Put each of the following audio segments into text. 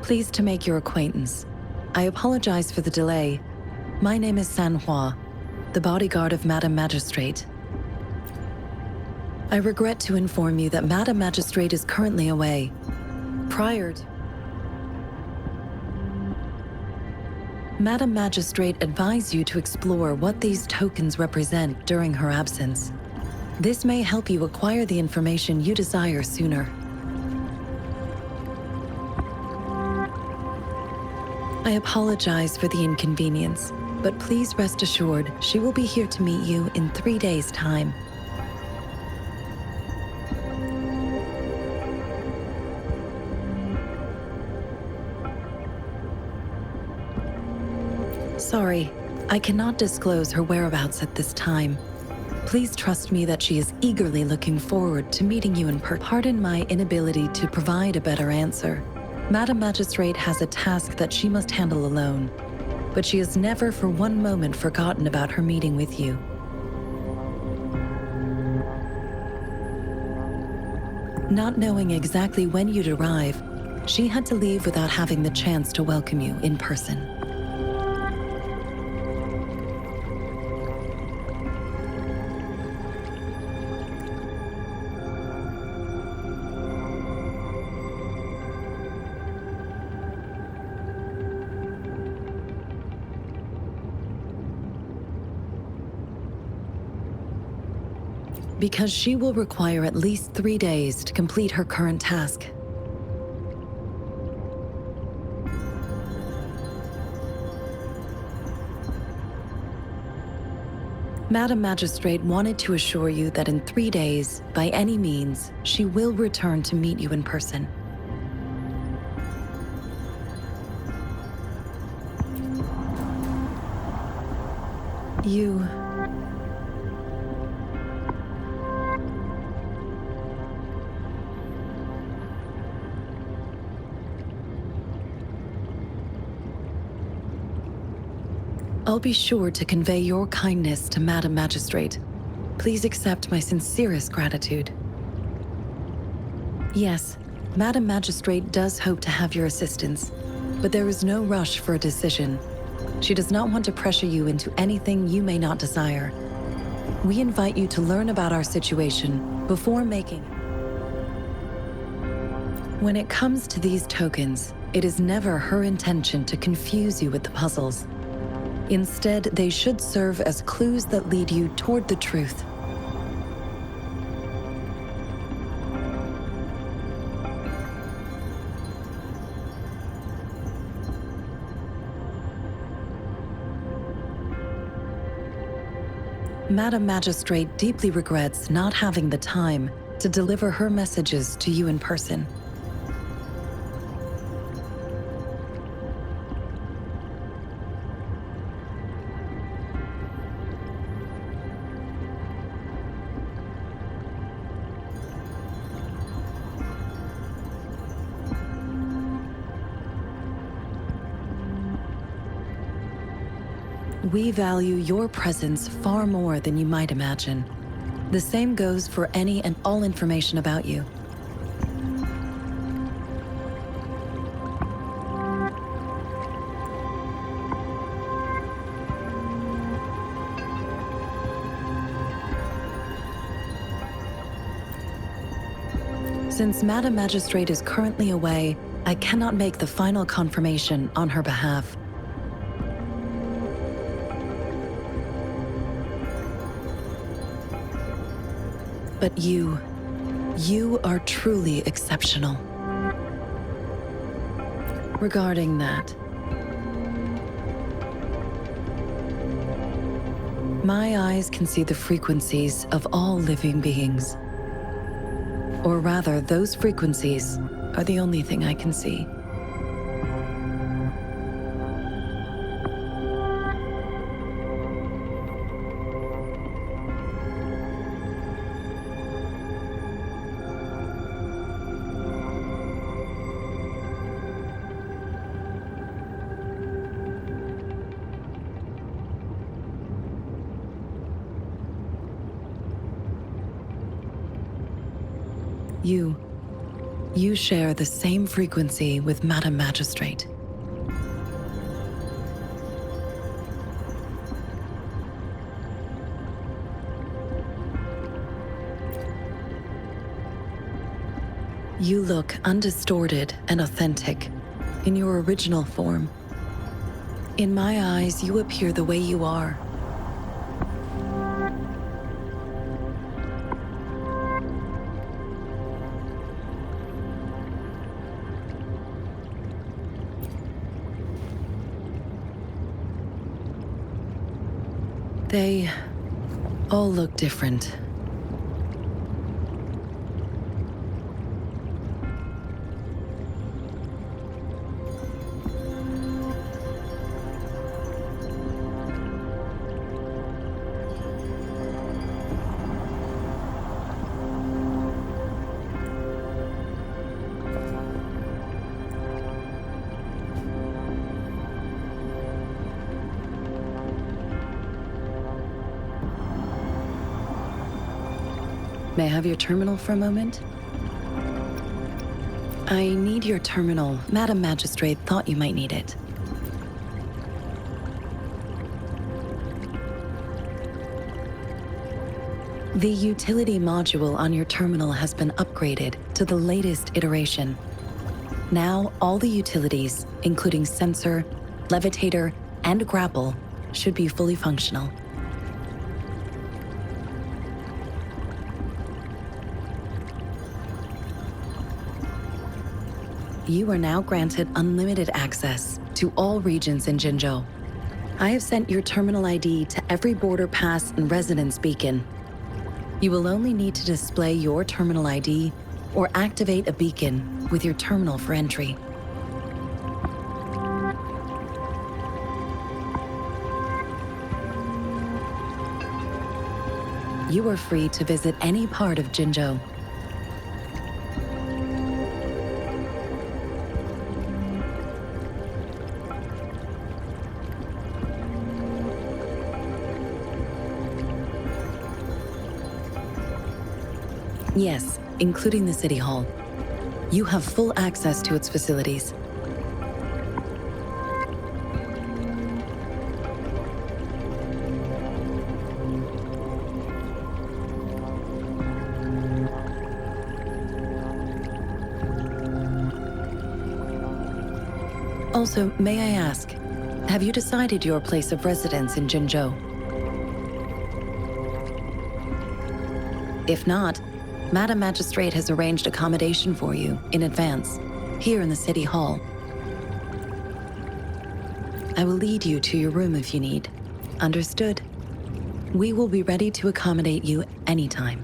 Pleased to make your acquaintance. I apologize for the delay. My name is San Hua, the bodyguard of Madam Magistrate. I regret to inform you that Madam Magistrate is currently away. Madam Magistrate advised you to explore what these tokens represent during her absence. This may help you acquire the information you desire sooner. I apologize for the inconvenience, but please rest assured she will be here to meet you in 3 days' time. Sorry, I cannot disclose her whereabouts at this time. Please trust me that she is eagerly looking forward to meeting you in person. Pardon my inability to provide a better answer. Madam Magistrate has a task that she must handle alone, but she has never for one moment forgotten about her meeting with you. Not knowing exactly when you'd arrive, she had to leave without having the chance to welcome you in person. Because she will require at least 3 days to complete her current task. Madam Magistrate wanted to assure you that in 3 days, by any means, she will return to meet you in person. I'll be sure to convey your kindness to Madam Magistrate. Please accept my sincerest gratitude. Yes, Madam Magistrate does hope to have your assistance, but there is no rush for a decision. She does not want to pressure you into anything you may not desire. We invite you to learn about our situation before making. When it comes to these tokens, it is never her intention to confuse you with the puzzles. Instead, they should serve as clues that lead you toward the truth. Madam Magistrate deeply regrets not having the time to deliver her messages to you in person. We value your presence far more than you might imagine. The same goes for any and all information about you. Since Madam Magistrate is currently away, I cannot make the final confirmation on her behalf. But you are truly exceptional. Regarding that, my eyes can see the frequencies of all living beings. Or rather, those frequencies are the only thing I can see. You share the same frequency with Madam Magistrate. You look undistorted and authentic in your original form. In my eyes, you appear the way you are. They all look different. May I have your terminal for a moment? I need your terminal. Madam Magistrate thought you might need it. The utility module on your terminal has been upgraded to the latest iteration. Now, all the utilities, including sensor, levitator, and grapple, should be fully functional. You are now granted unlimited access to all regions in Jinzhou. I have sent your terminal ID to every border pass and residence beacon. You will only need to display your terminal ID or activate a beacon with your terminal for entry. You are free to visit any part of Jinzhou. Yes, including the City Hall. You have full access to its facilities. Also, may I ask, have you decided your place of residence in Jinzhou? If not, Madam Magistrate has arranged accommodation for you in advance, here in the City Hall. I will lead you to your room if you need. Understood? We will be ready to accommodate you anytime.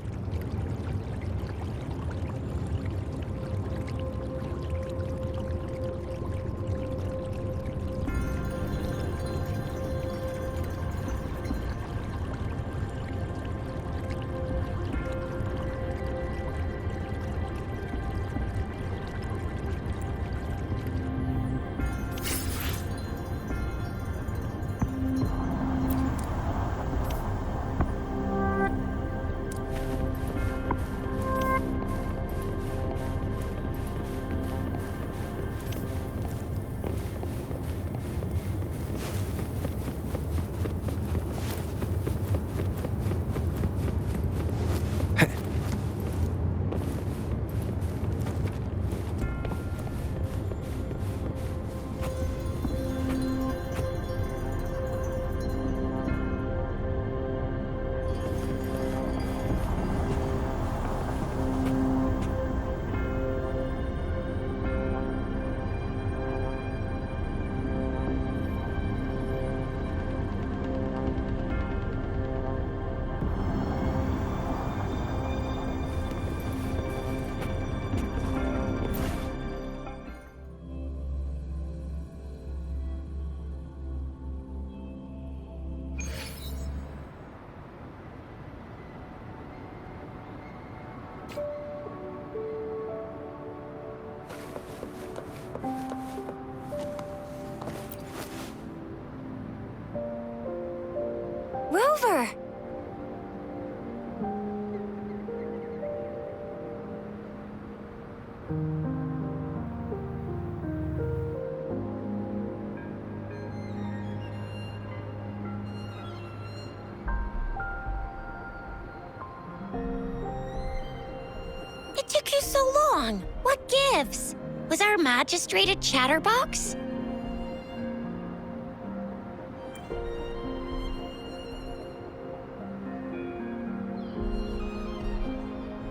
It took you so long. What gives? Was our magistrate a chatterbox?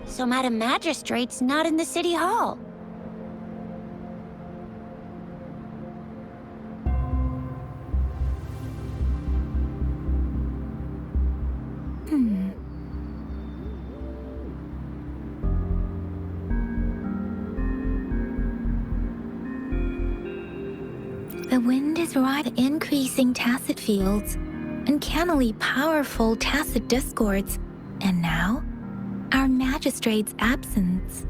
So Madam Magistrate's not in the city hall. The wind is increasing tacit fields, uncannily powerful tacit discords, and now, our magistrate's absence.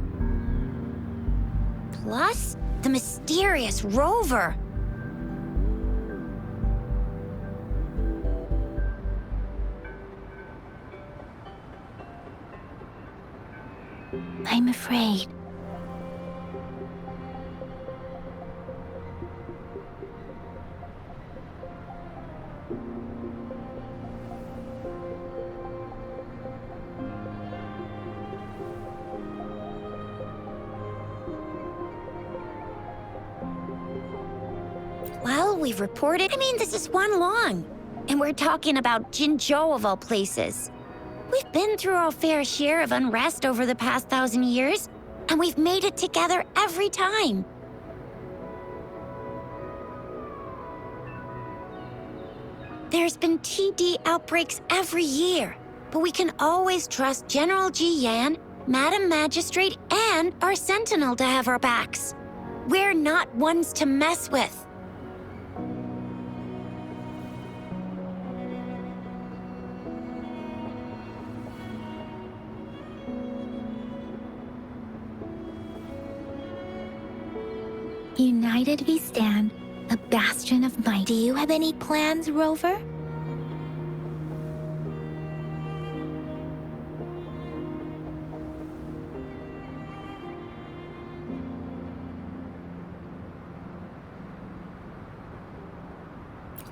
Plus, the mysterious rover. I'm afraid. Well, we've reported. This is one long. And we're talking about Jinzhou of all places. We've been through our fair share of unrest over the past 1,000 years, and we've made it together every time. There's been TD outbreaks every year, but we can always trust General Ji Yan, Madam Magistrate, and our Sentinel to have our backs. We're not ones to mess with. United we stand, a bastion of might. Do you have any plans, Rover?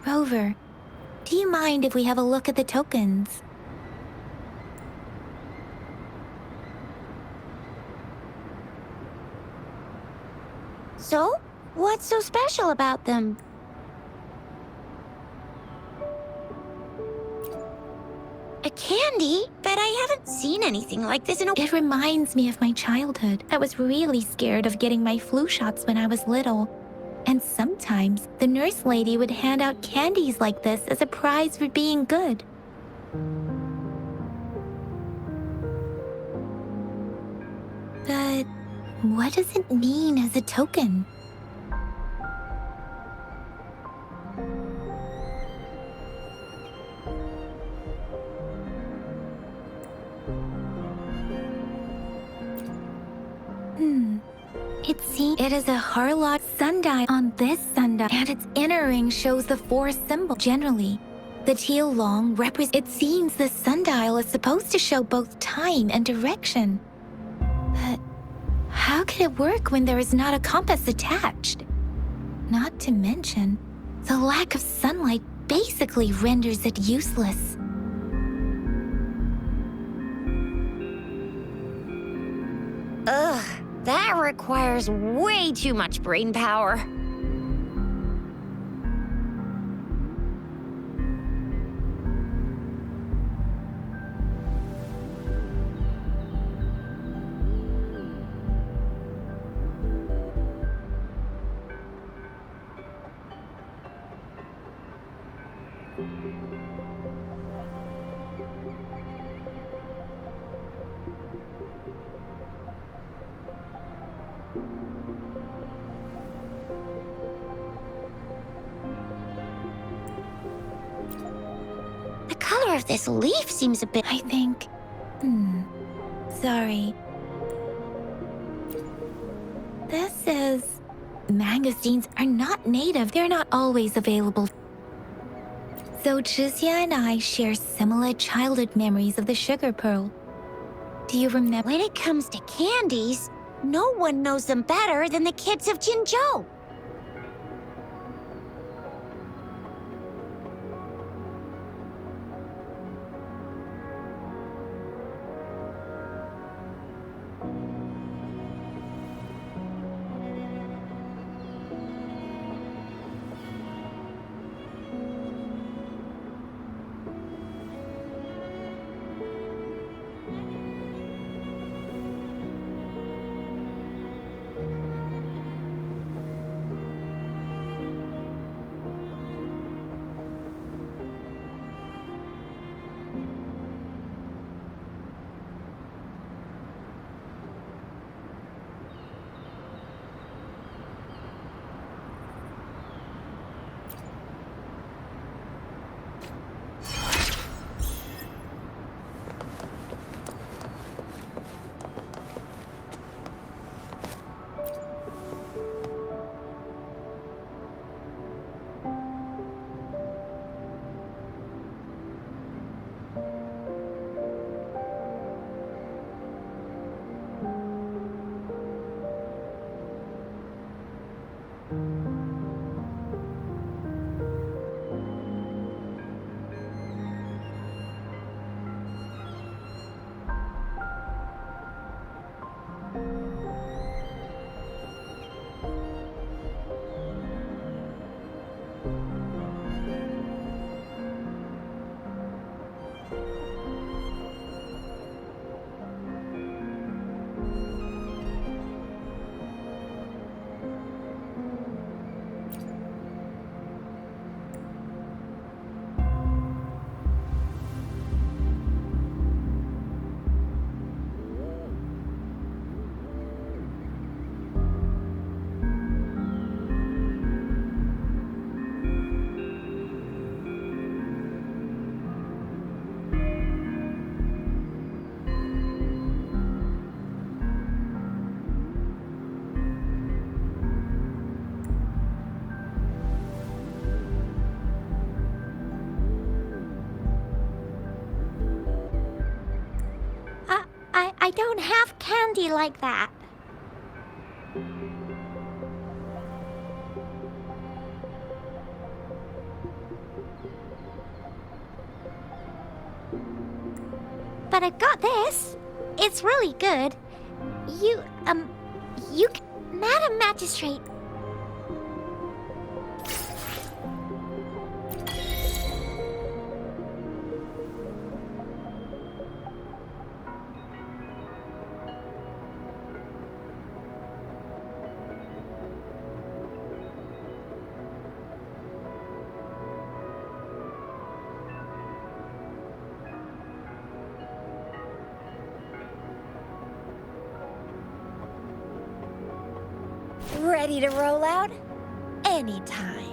Rover, do you mind if we have a look at the tokens? So, what's so special about them? A candy? But I haven't seen anything like this in a... It reminds me of my childhood. I was really scared of getting my flu shots when I was little. And sometimes the nurse lady would hand out candies like this as a prize for being good. But what does it mean as a token? It is a Harlock sundial on this sundial, and its inner ring shows the 4 symbol. Generally, the teal long represents. It seems the sundial is supposed to show both time and direction. But how can it work when there is not a compass attached? Not to mention, the lack of sunlight basically renders it useless. Ugh, that requires way too much brain power. The color of this leaf seems a bit... I think... Sorry. This is... Magazines are not native. They're not always available. So Jizya and I share similar childhood memories of the sugar pearl. Do you remember? When it comes to candies, no one knows them better than the kids of Jinzhou. I don't have candy like that. But I've got this. It's really good. Madam Magistrate. Ready to roll out? Anytime.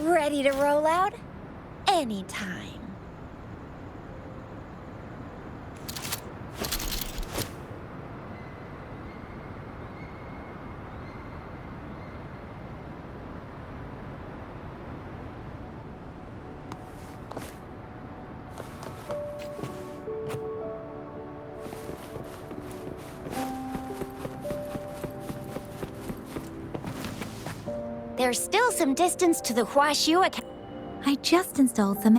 Ready to roll out? Anytime. There's still some distance to the Huashu account. I just installed some.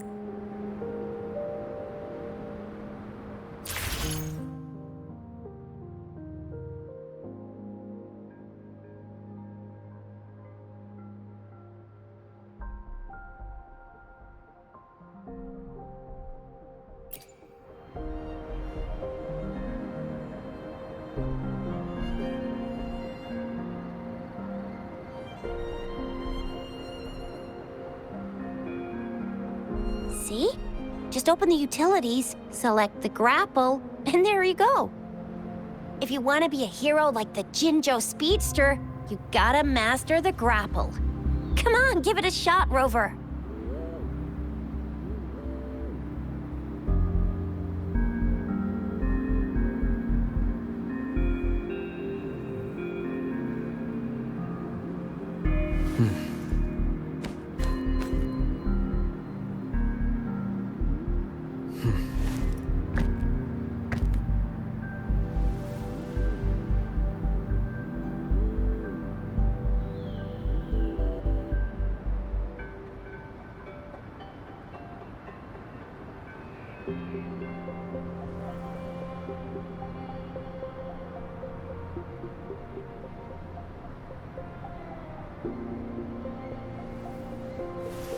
See? Just open the utilities, select the grapple, and there you go. If you want to be a hero like the Jinjo Speedster, you gotta master the grapple. Come on, give it a shot, Rover.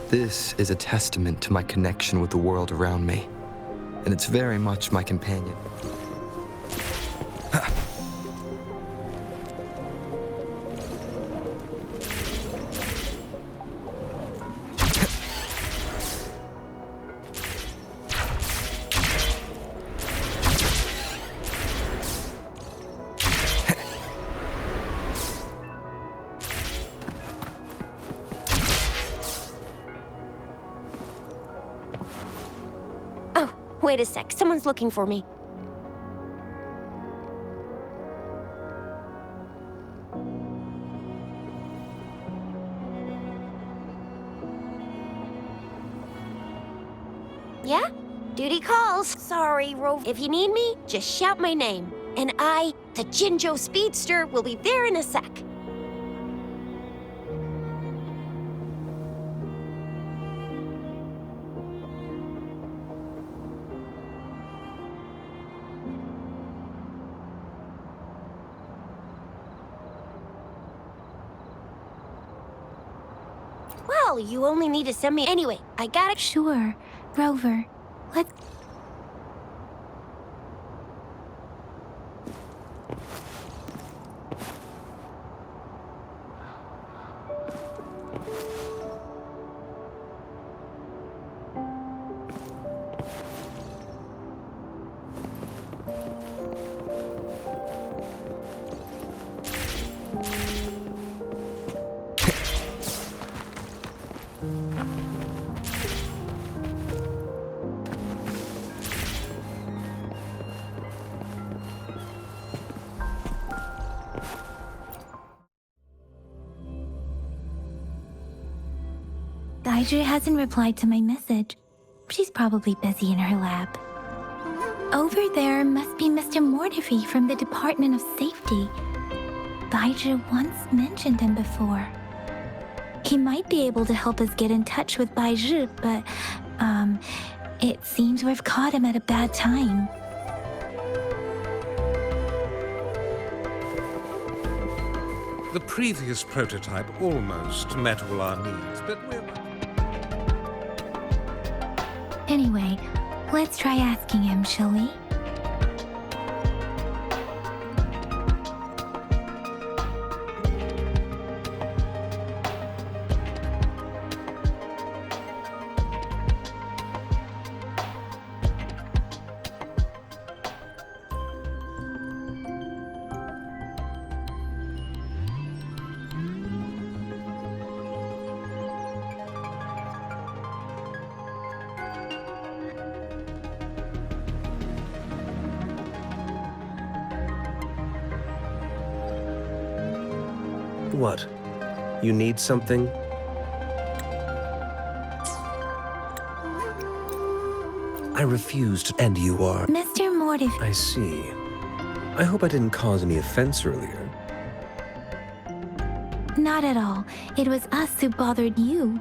This is a testament to my connection with the world around me, and it's very much my companion. Oh, wait a sec. Someone's looking for me. Yeah? Duty calls. Sorry, Rove. If you need me, just shout my name. And I, the Jinjo Speedster, will be there in a sec. Well, you only need to send me... Anyway, I got it. Sure, Rover. Let's. Daiju hasn't replied to my message. She's probably busy in her lab. Over there must be Mr. Mortefi from the Department of Safety. Daiju once mentioned him before. He might be able to help us get in touch with Baizhi, but, it seems we've caught him at a bad time. The previous prototype almost met all our needs, but we're... Anyway, let's try asking him, shall we? What? You need something? I refused, and you are... Mr. Mortefi. I see. I hope I didn't cause any offense earlier. Not at all. It was us who bothered you.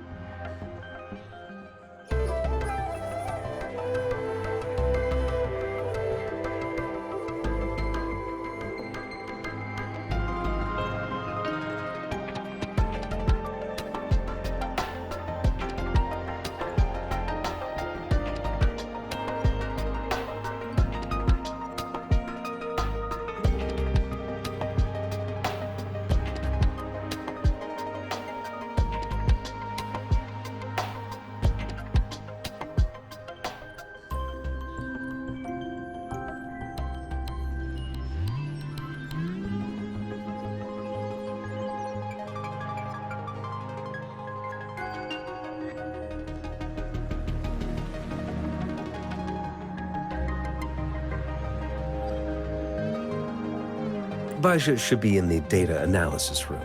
Baizhi should be in the data analysis room.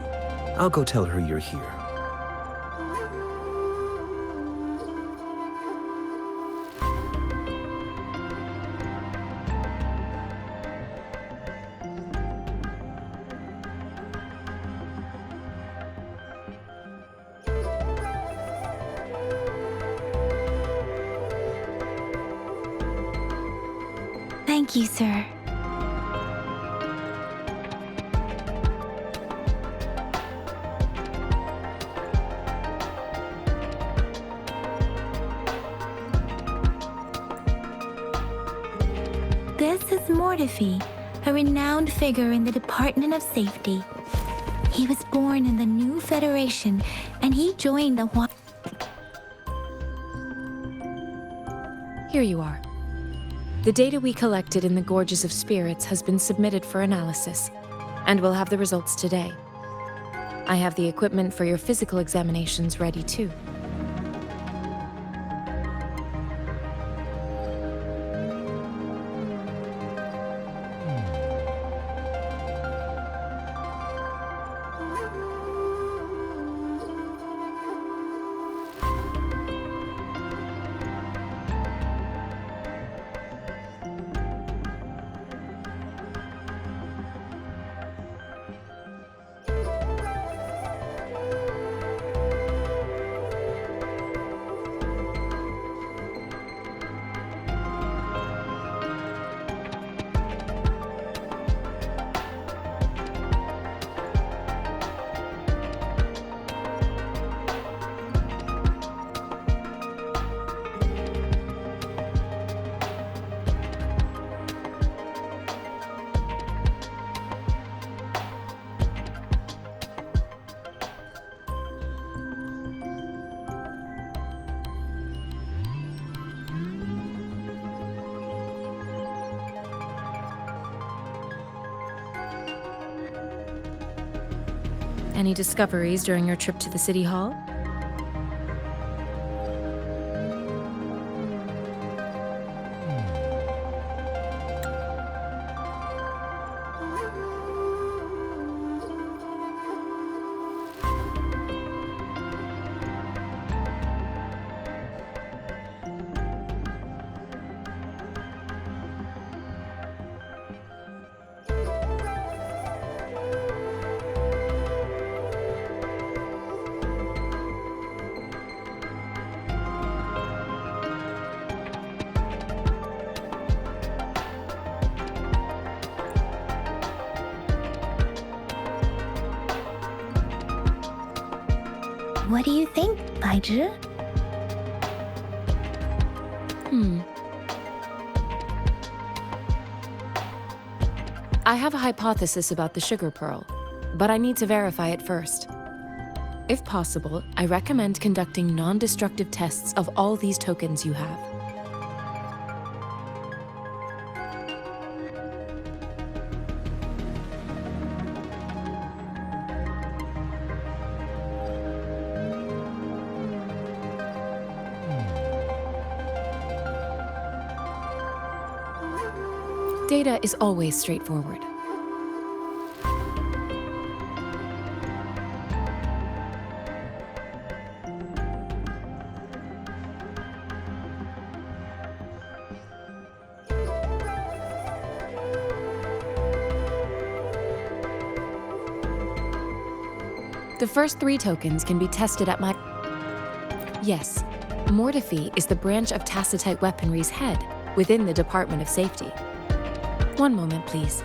I'll go tell her you're here. Thank you, sir. This is Mortefi, a renowned figure in the Department of Safety. He was born in the new Federation, and he joined the Here you are. The data we collected in the Gorges of Spirits has been submitted for analysis, and we'll have the results today. I have the equipment for your physical examinations ready too. Any discoveries during your trip to the City Hall? What do you think, Baizhi? I have a hypothesis about the sugar pearl, but I need to verify it first. If possible, I recommend conducting non-destructive tests of all these tokens you have. Data is always straightforward. The first 3 tokens can be tested at my... Yes, Mortefi is the branch of Tacitite Weaponry's head within the Department of Safety. One moment, please.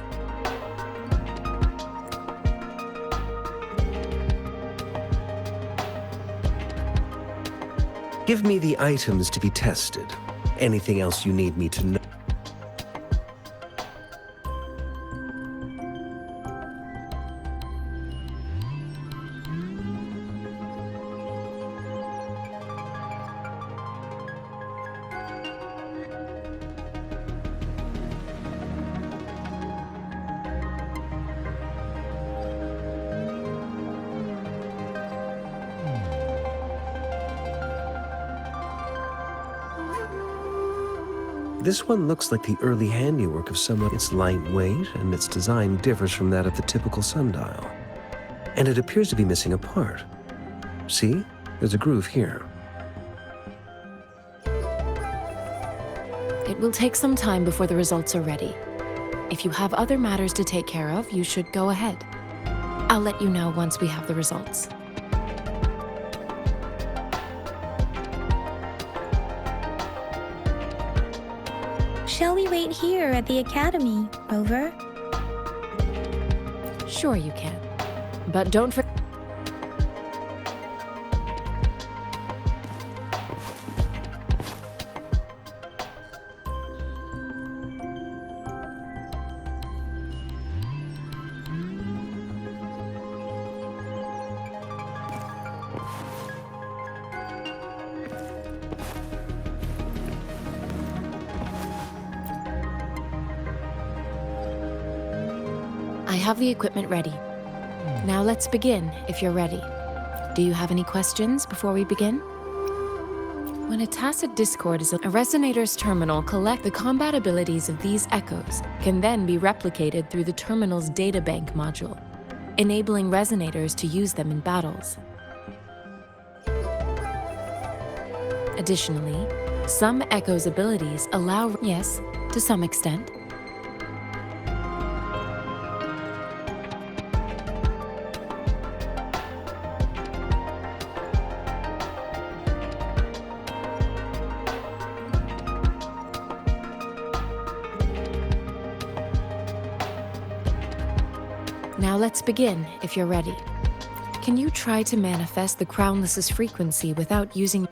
Give me the items to be tested. Anything else you need me to know? This one looks like the early handiwork of someone. It's lightweight, and its design differs from that of the typical sundial. And it appears to be missing a part. See? There's a groove here. It will take some time before the results are ready. If you have other matters to take care of, you should go ahead. I'll let you know once we have the results. Shall we wait here at the academy, Rover? Sure you can. But don't forget... I have the equipment ready. Now let's begin, if you're ready. Do you have any questions before we begin? When a tacit discord is a resonator's terminal collect the combat abilities of these echoes can then be replicated through the terminal's databank module, enabling resonators to use them in battles. Additionally, some echoes' abilities allow, yes, to some extent, Now let's begin, if you're ready. Can you try to manifest the Crownless's frequency without using...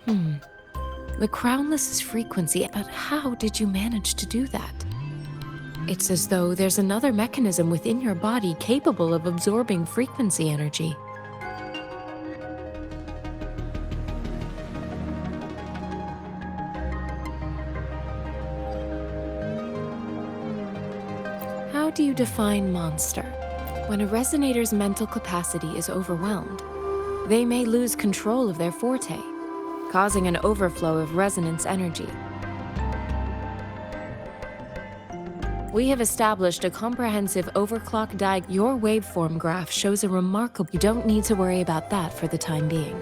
The Crownless's frequency, but how did you manage to do that? It's as though there's another mechanism within your body capable of absorbing frequency energy. How do you define monster? When a resonator's mental capacity is overwhelmed, they may lose control of their forte, causing an overflow of resonance energy. We have established a comprehensive overclock diagram. Your waveform graph shows a remarkable... You don't need to worry about that for the time being.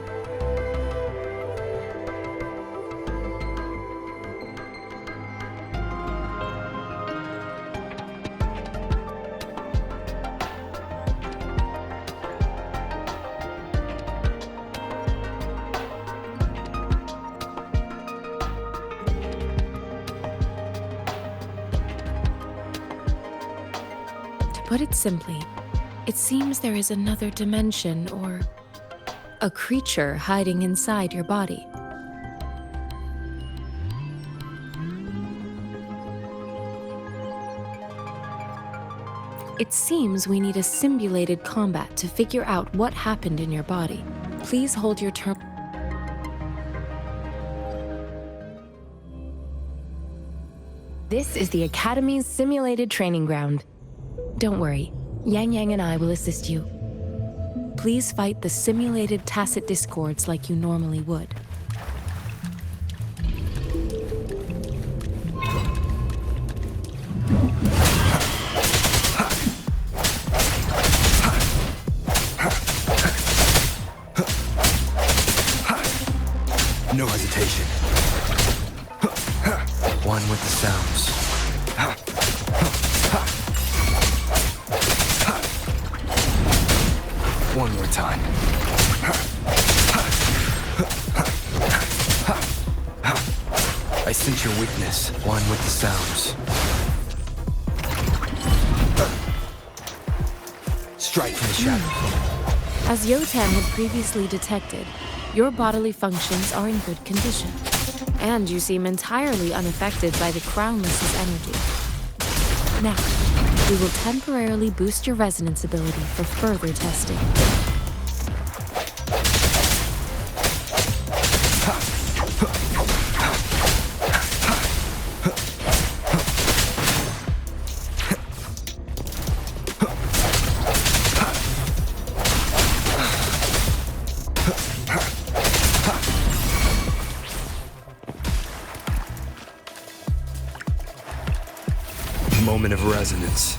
To put it simply, it seems there is another dimension or a creature hiding inside your body. It seems we need a simulated combat to figure out what happened in your body. Please hold your turn. This is the Academy's simulated training ground. Don't worry, Yang Yang and I will assist you. Please fight the simulated tacit discords like you normally would. No hesitation. One with the sounds. One more time. I sense your weakness. One with the sounds. Strike from the shadow. As Yotan had previously detected, your bodily functions are in good condition, and you seem entirely unaffected by the Crownless's energy. Now, we will temporarily boost your resonance ability for further testing. Moment of resonance.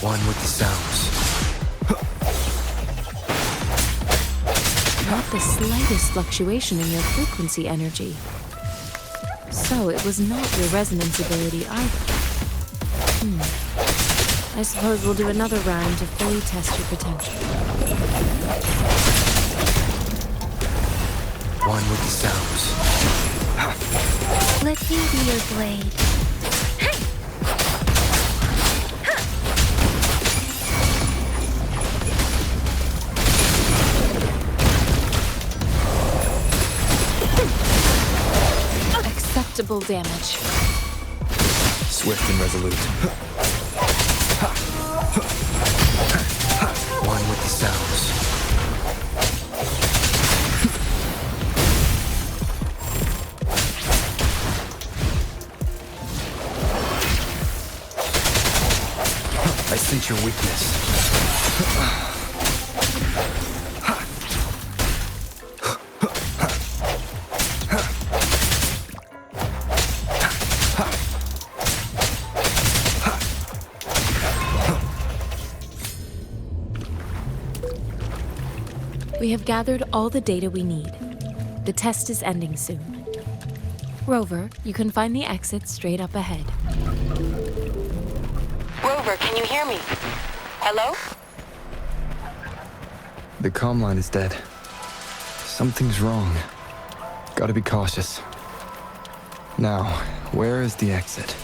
One with the sounds. Not the slightest fluctuation in your frequency energy. So it was not your resonance ability either. I suppose we'll do another round to fully test your potential. One with the sounds. Let me be your blade. Acceptable damage. Swift and resolute. One with the sounds. I sense your weakness. We have gathered all the data we need. The test is ending soon. Rover, you can find the exit straight up ahead. Rover, can you hear me? Hello? The comm line is dead. Something's wrong. Gotta be cautious. Now, where is the exit?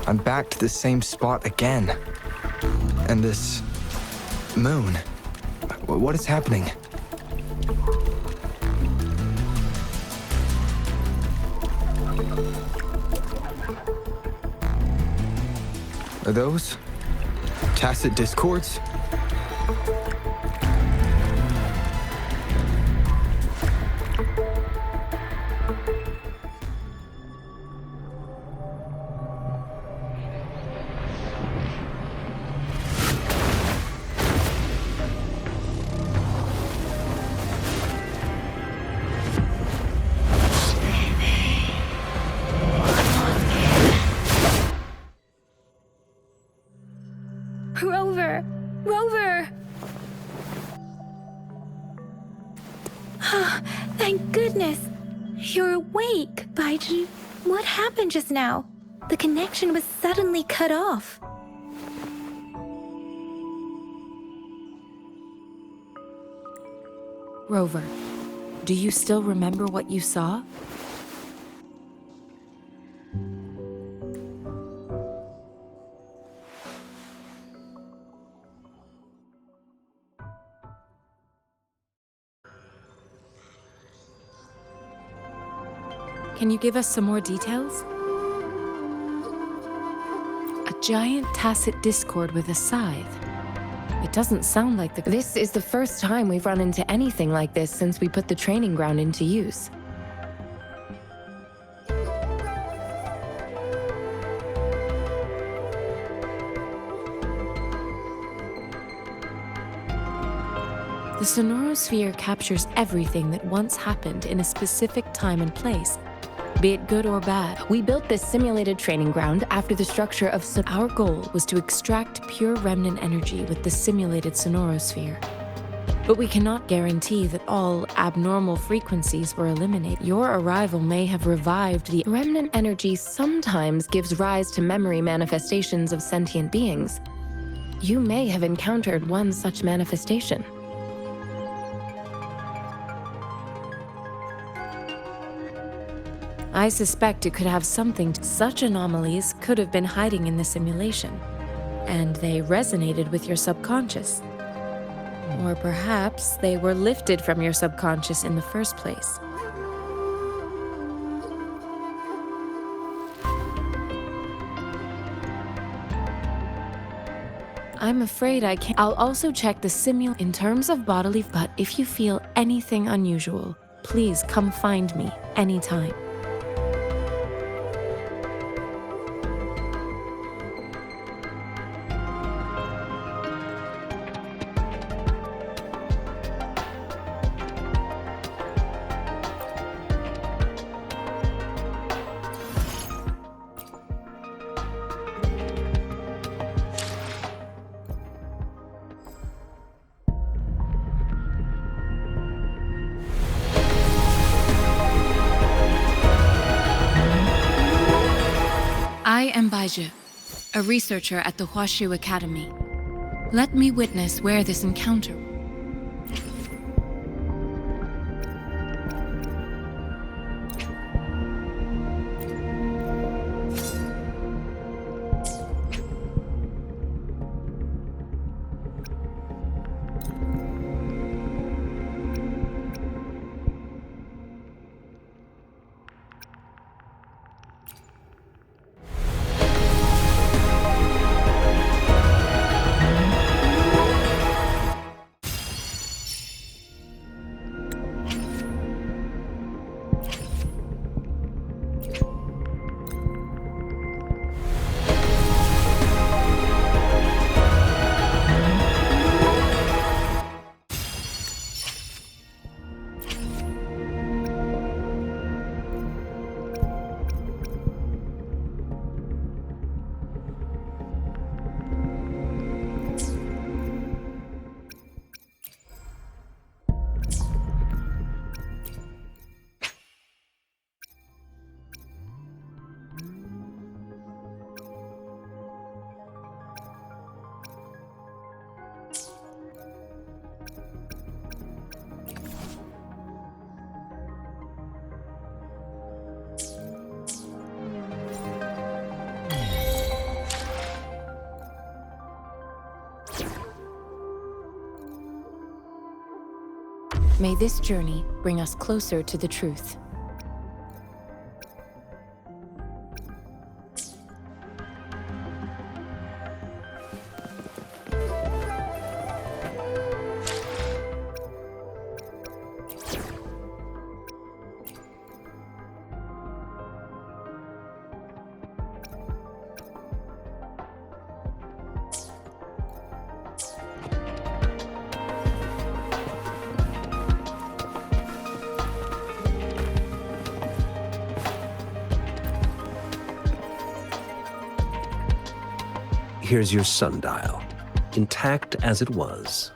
I'm back to the same spot again. And this... moon. What is happening? Are those tacit discords? Thank goodness. You're awake, Baiji. What happened just now? The connection was suddenly cut off. Rover, do you still remember what you saw? Can you give us some more details? A giant tacit discord with a scythe. It doesn't sound like the... This is the first time we've run into anything like this since we put the training ground into use. The sonorosphere captures everything that once happened in a specific time and place, be it good or bad. We built this simulated training ground after the structure of our goal was to extract pure remnant energy with the simulated sonorosphere. But we cannot guarantee that all abnormal frequencies were eliminated. Your arrival may have revived the remnant energy sometimes gives rise to memory manifestations of sentient beings. You may have encountered one such manifestation. I suspect it could have something to... Such anomalies could have been hiding in the simulation, and they resonated with your subconscious. Or perhaps they were lifted from your subconscious in the first place. I'm afraid I can't... I'll also check the in terms of bodily... But if you feel anything unusual, please come find me anytime. I am Baiju, a researcher at the Huashu Academy. Let me witness where this encounter... May this journey bring us closer to the truth. Here's your sundial, intact as it was.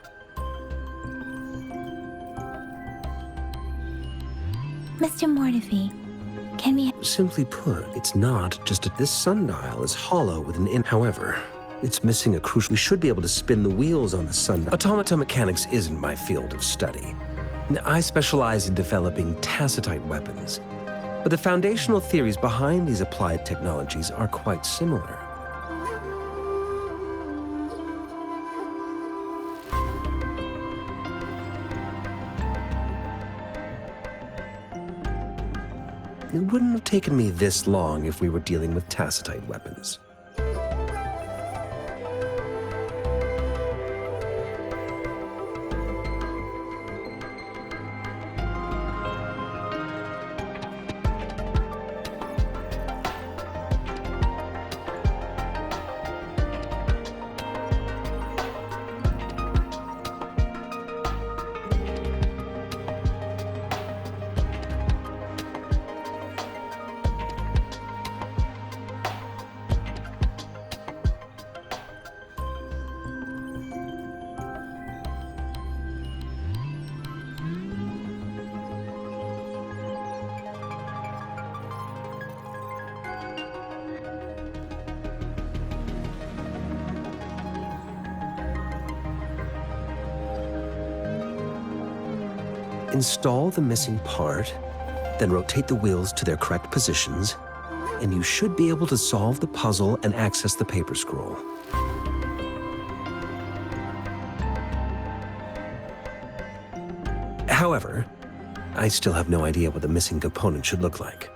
Mr. Mortefi, can we... Simply put, it's not just this sundial is hollow with an However, it's missing a crucial... We should be able to spin the wheels on the sundial. Automata mechanics isn't my field of study. I specialize in developing tacitite weapons, but the foundational theories behind these applied technologies are quite similar. It wouldn't have taken me this long if we were dealing with tacitite weapons. Install the missing part, then rotate the wheels to their correct positions, and you should be able to solve the puzzle and access the paper scroll. However, I still have no idea what the missing component should look like.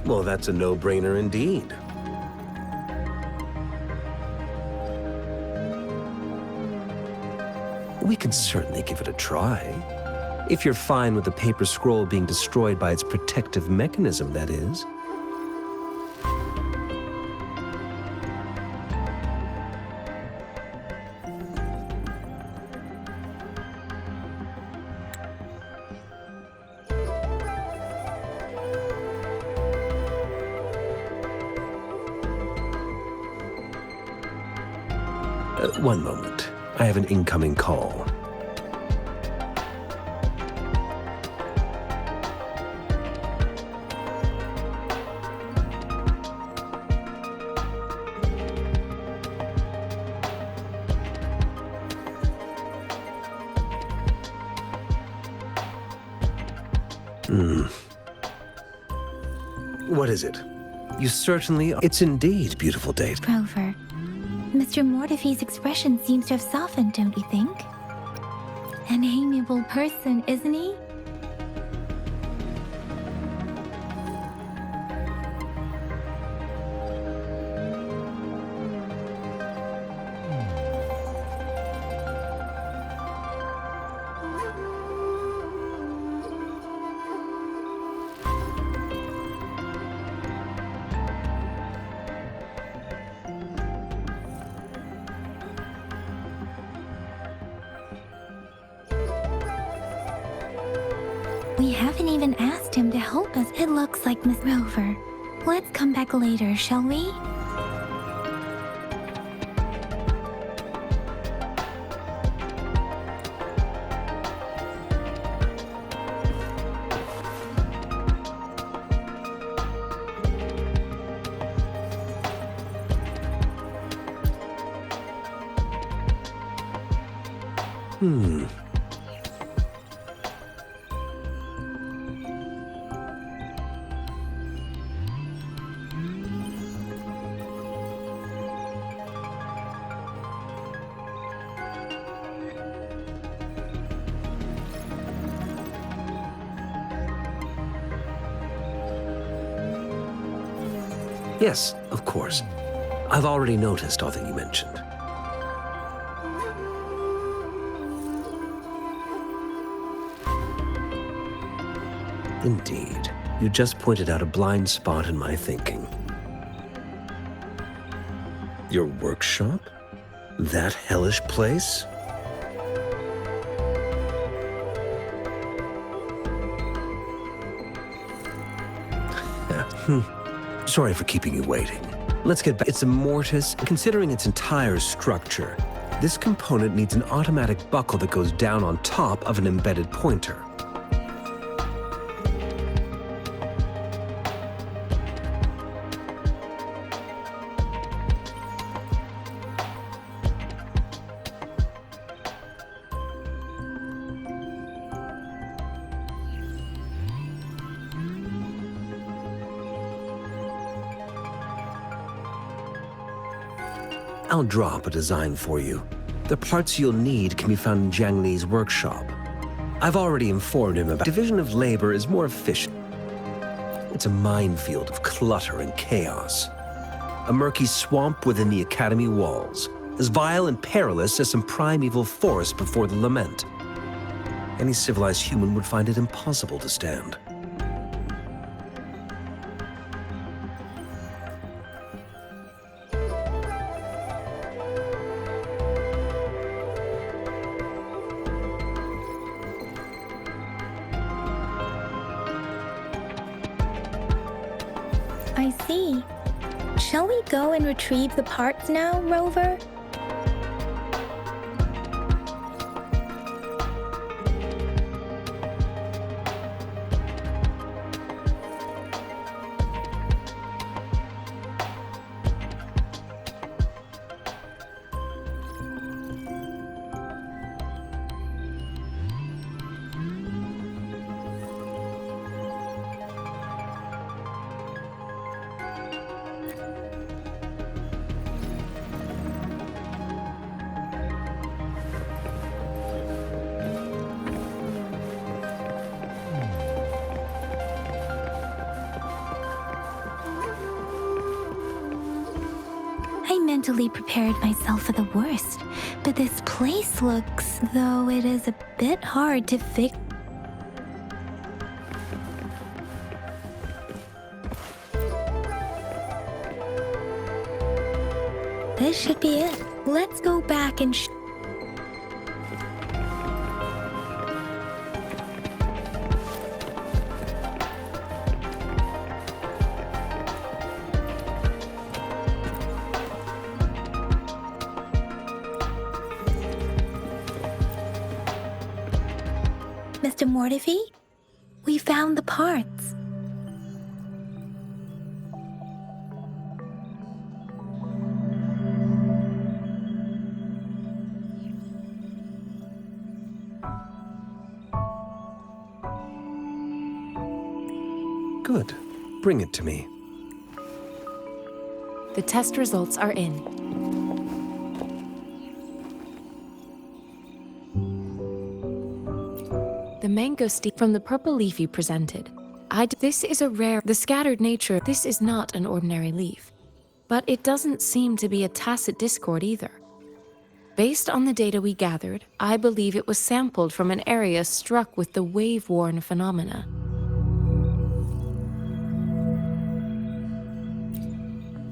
Well, that's a no-brainer indeed. We can certainly give it a try. If you're fine with the paper scroll being destroyed by its protective mechanism, that is. One moment. I have an incoming call. What is it? You certainly... It's indeed beautiful day. Rover, Mr. Mortefi's expression seems to have softened, don't you think? An amiable person, isn't he? We haven't even asked him to help us. It looks like Miss Rover. Let's come back later, shall we? Yes, of course. I've already noticed all that you mentioned. Indeed. You just pointed out a blind spot in my thinking. Your workshop? That hellish place? Sorry for keeping you waiting. Let's get back. It's a mortise. Considering its entire structure, this component needs an automatic buckle that goes down on top of an embedded pointer. I'll drop a design for you. The parts you'll need can be found in Jiang Li's workshop. I've already informed him about division of labor is more efficient. It's a minefield of clutter and chaos. A murky swamp within the academy walls, as vile and perilous as some primeval forest before the lament. Any civilized human would find it impossible to stand. I see. Shall we go and retrieve the parts now, Rover? I mentally prepared myself for the worst, but this place looks, though it is a bit hard to fix. This should be it. Let's go back and Mr. Mortivy, we found the parts. Good. Bring it to me. The test results are in. The mangosteen from the purple leaf you presented. This is a rare, the scattered nature, this is not an ordinary leaf. But it doesn't seem to be a tacit discord either. Based on the data we gathered, I believe it was sampled from an area struck with the wave-worn phenomena.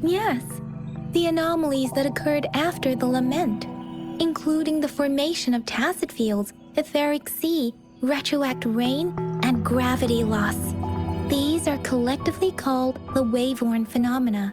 Yes, the anomalies that occurred after the lament, including the formation of tacit fields, etheric sea, retroact rain, and gravity loss. These are collectively called the wave-worn phenomena.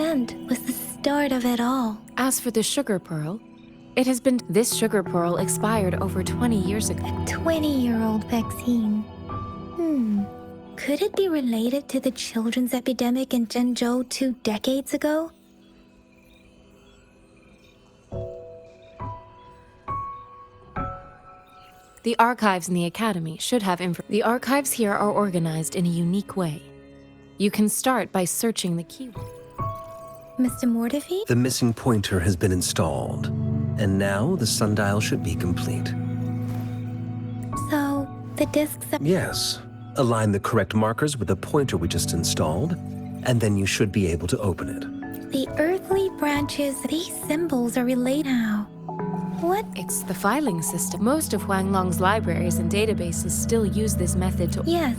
event was the start of it all. As for the sugar pearl, this sugar pearl expired over 20 years ago. A 20-year-old vaccine. Could it be related to the children's epidemic in Zhengzhou 2 decades ago? The archives in the Academy should have info. The archives here are organized in a unique way. You can start by searching the keyword. Mr. Mortefi? The missing pointer has been installed, and now the sundial should be complete. So, the discs are... Yes. Align the correct markers with the pointer we just installed, and then you should be able to open it. The earthly branches, these symbols are related now. What? It's the filing system. Most of Huanglong's libraries and databases still use this method to... Yes.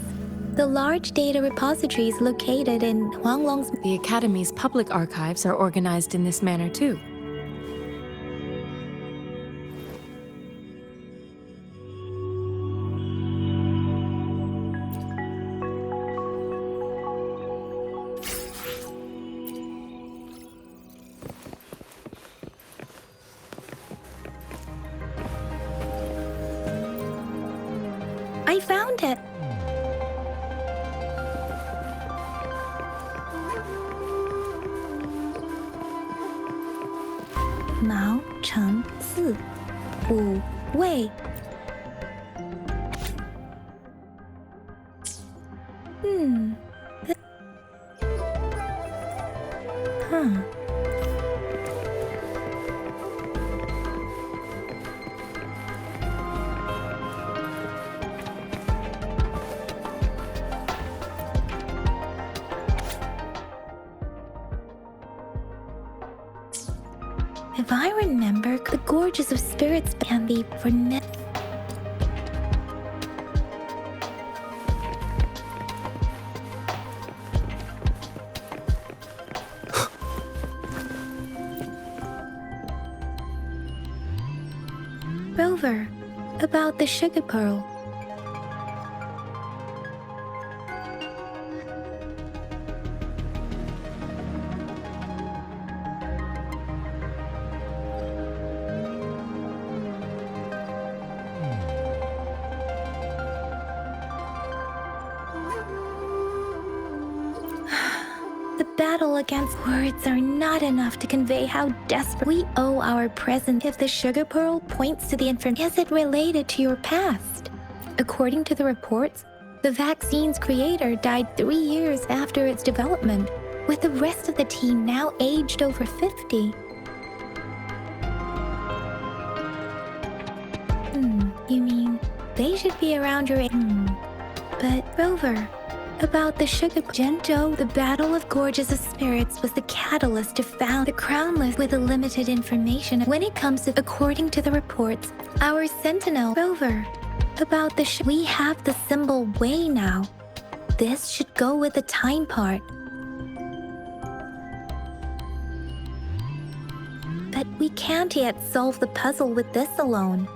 The large data repositories located in Huanglong's... The Academy's public archives are organized in this manner too. I found it! Mao Cheng Si Wu Wei. Huh. If I remember, the Gorges of Spirits can be for Rover, about the sugar pearl. The battle against words are not enough to convey how desperate we owe our present. If the sugar pearl points to the information, is it related to your past? According to the reports, the vaccine's creator died 3 years after its development, with the rest of the team now aged over 50. You mean they should be around your age? But Rover, about the sugar Zhengzhou, the Battle of Gorges of Spirits was the catalyst to found the Crownless with the limited information. When it comes to, according to the reports, our Sentinel Rover, about the we have the symbol Wei now. This should go with the time part. But we can't yet solve the puzzle with this alone.